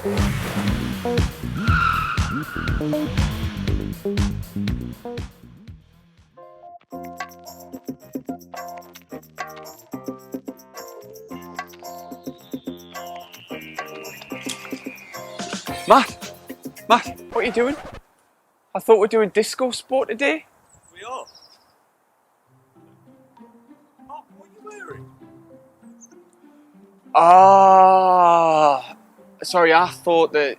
Matt, what are you doing? I thought we're doing disco sport today. We are. Oh, what are you wearing? Sorry, I thought that.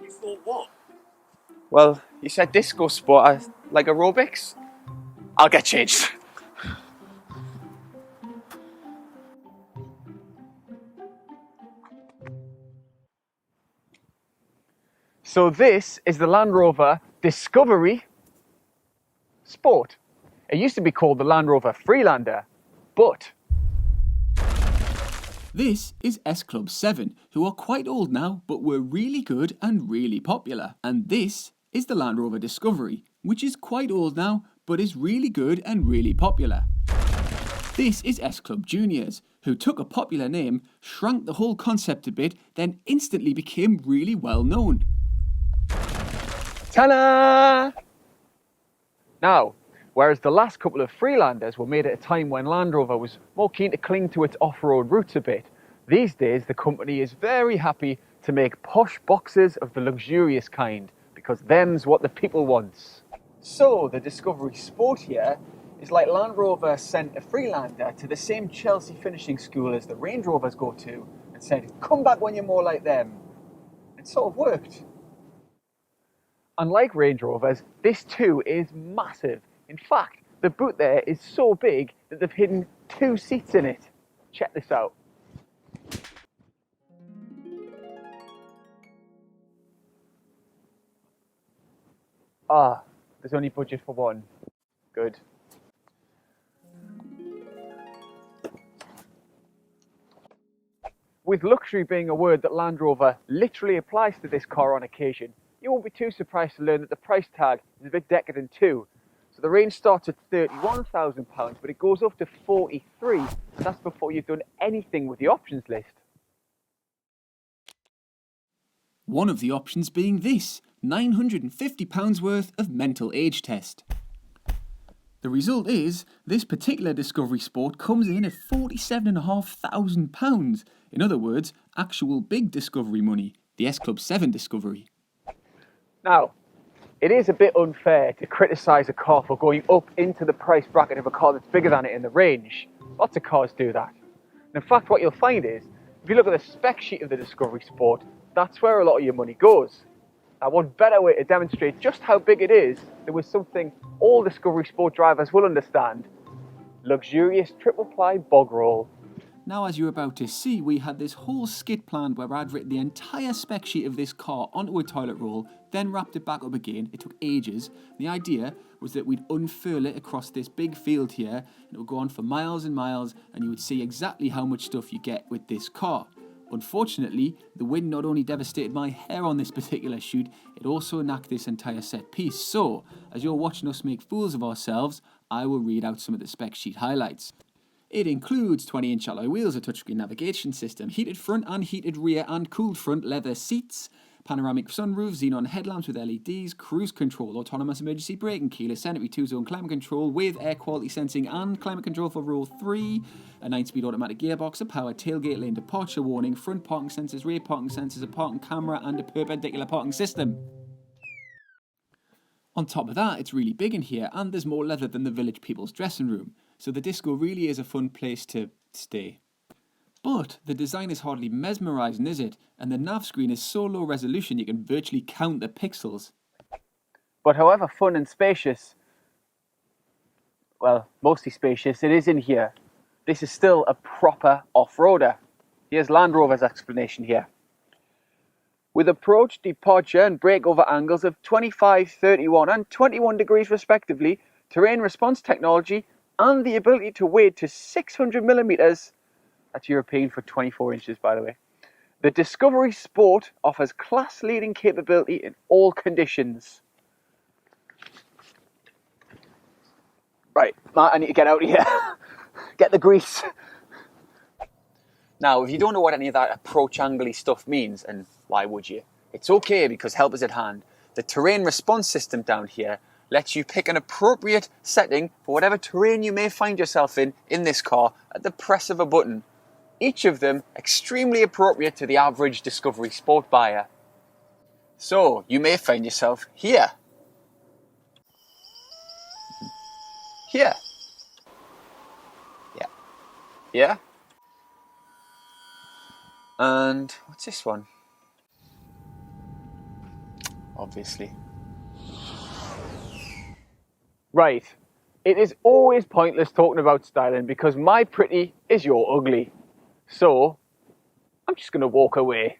You thought what? Well, you said disco sport, like aerobics. I'll get changed. So this is the Land Rover Discovery Sport. It used to be called the Land Rover Freelander, but This is S Club 7, who are quite old now, but were really good and really popular. And this is the Land Rover Discovery, which is quite old now, but is really good and really popular. This is S Club Juniors, who took a popular name, shrank the whole concept a bit, then instantly became really well known. ta-da! Now, whereas the last couple of Freelanders were made at a time when Land Rover was more keen to cling to its off-road roots a bit, these days the company is very happy to make posh boxes of the luxurious kind, because them's what the people wants. So the Discovery Sport here is like Land Rover sent a Freelander to the same Chelsea finishing school as the Range Rovers go to and said, come back when you're more like them. It sort of worked. Unlike Range Rovers, this too is massive. In fact, the boot there is so big that they've hidden 2 seats in it. Check this out. There's only budget for one. Good. With luxury being a word that Land Rover literally applies to this car on occasion, you won't be too surprised to learn that the price tag is a bit decadent too. So the range starts at £31,000, but it goes up to 43, and that's before you've done anything with the options list. One of the options being this, £950 worth of mental age test. The result is, this particular Discovery Sport comes in at £47,500. In other words, actual big Discovery money, the S Club 7 Discovery. Now, it is a bit unfair to criticise a car for going up into the price bracket of a car that's bigger than it in the range. Lots of cars do that. And in fact, what you'll find is, if you look at the spec sheet of the Discovery Sport, that's where a lot of your money goes. Now, one better way to demonstrate just how big it is, there was something all Discovery Sport drivers will understand: luxurious triple-ply bog roll. Now, as you're about to see, we had this whole skit planned where I'd written the entire spec sheet of this car onto a toilet roll, then wrapped it back up again. It took ages. The idea was that we'd unfurl it across this big field here, and it would go on for miles and miles, and you would see exactly how much stuff you get with this car. Unfortunately, the wind not only devastated my hair on this particular shoot, it also knocked this entire set piece. So, as you're watching us make fools of ourselves, I will read out some of the spec sheet highlights. It includes 20-inch alloy wheels, a touchscreen navigation system, heated front and heated rear and cooled front leather seats, panoramic sunroof, xenon headlamps with LEDs, cruise control, autonomous emergency braking, keyless entry, 2-zone climate control with air quality sensing and climate control for row 3, a 9-speed automatic gearbox, a power tailgate lane departure warning, front parking sensors, rear parking sensors, a parking camera and a perpendicular parking system. On top of that, it's really big in here and there's more leather than the village people's dressing room. So the Disco really is a fun place to stay. But the design is hardly mesmerising, is it? And the nav screen is so low resolution you can virtually count the pixels. But however fun and spacious, well, mostly spacious, it is in here, this is still a proper off-roader. Here's Land Rover's explanation here. With approach, departure and breakover angles of 25, 31 and 21 degrees respectively, terrain response technology and the ability to wade to 600 millimeters, that's European for 24 inches by the way, the Discovery Sport offers class-leading capability in all conditions. Right, Matt, I need to get out of here. Get the grease. Now, if you don't know what any of that approach angle stuff means, and why would you? It's okay, because help is at hand. The terrain response system down here lets you pick an appropriate setting for whatever terrain you may find yourself in this car at the press of a button. Each of them extremely appropriate to the average Discovery Sport buyer. So, you may find yourself here. Here. Yeah. Yeah. And what's this one? Obviously. Right. It is always pointless talking about styling because my pretty is your ugly. So, I'm just going to walk away.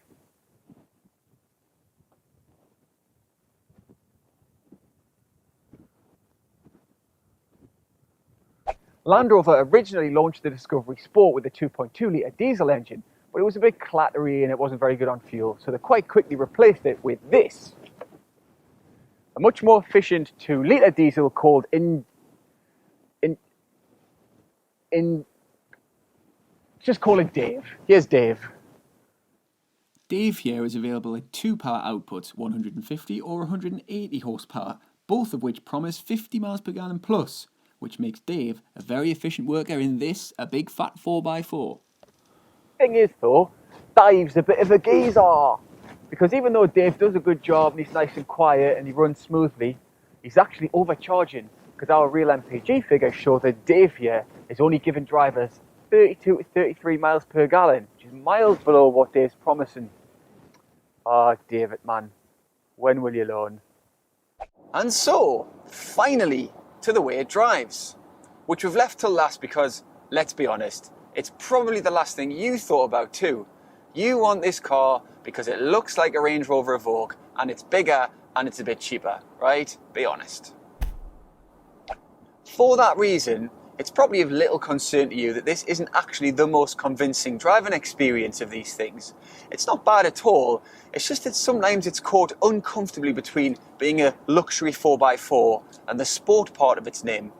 Land Rover originally launched the Discovery Sport with a 2.2 litre diesel engine, but it was a bit clattery and it wasn't very good on fuel, so they quite quickly replaced it with this. A much more efficient 2 litre diesel called just call it Dave. Here's Dave. Dave here is available at 2 power outputs, 150 or 180 horsepower, both of which promise 50 miles per gallon plus, which makes Dave a very efficient worker in this, a big fat 4x4. Thing is though, Dave's a bit of a geezer. Because even though Dave does a good job and he's nice and quiet and he runs smoothly, he's actually overcharging, because our real MPG figures show that Dave here is only giving drivers 32 to 33 miles per gallon, which is miles below what Dave's promising. Ah, David, man, when will you learn? And so, finally, to the way it drives, which we've left till last because, let's be honest, it's probably the last thing you thought about too. You want this car because it looks like a Range Rover Evoque and it's bigger and it's a bit cheaper, right? Be honest. For that reason, it's probably of little concern to you that this isn't actually the most convincing driving experience of these things. It's not bad at all, it's just that sometimes it's caught uncomfortably between being a luxury 4x4 and the sport part of its name.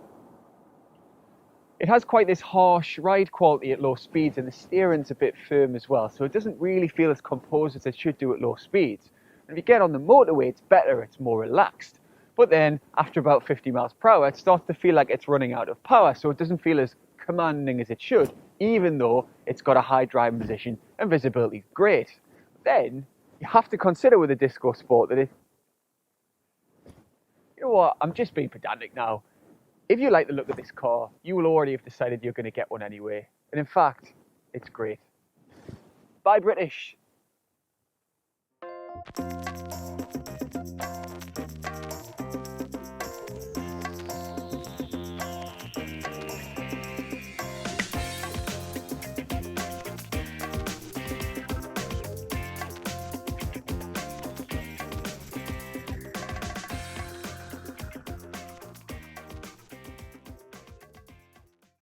It has quite this harsh ride quality at low speeds, and the steering's a bit firm as well, so it doesn't really feel as composed as it should do at low speeds. And if you get on the motorway, it's better, it's more relaxed. But then, after about 50 miles per hour, it starts to feel like it's running out of power, so it doesn't feel as commanding as it should, even though it's got a high driving position and visibility is great. Then, you have to consider with the Disco Sport that it... You know what, I'm just being pedantic now. If you like the look of this car, you will already have decided you're going to get one anyway. And in fact, it's great. Bye, British.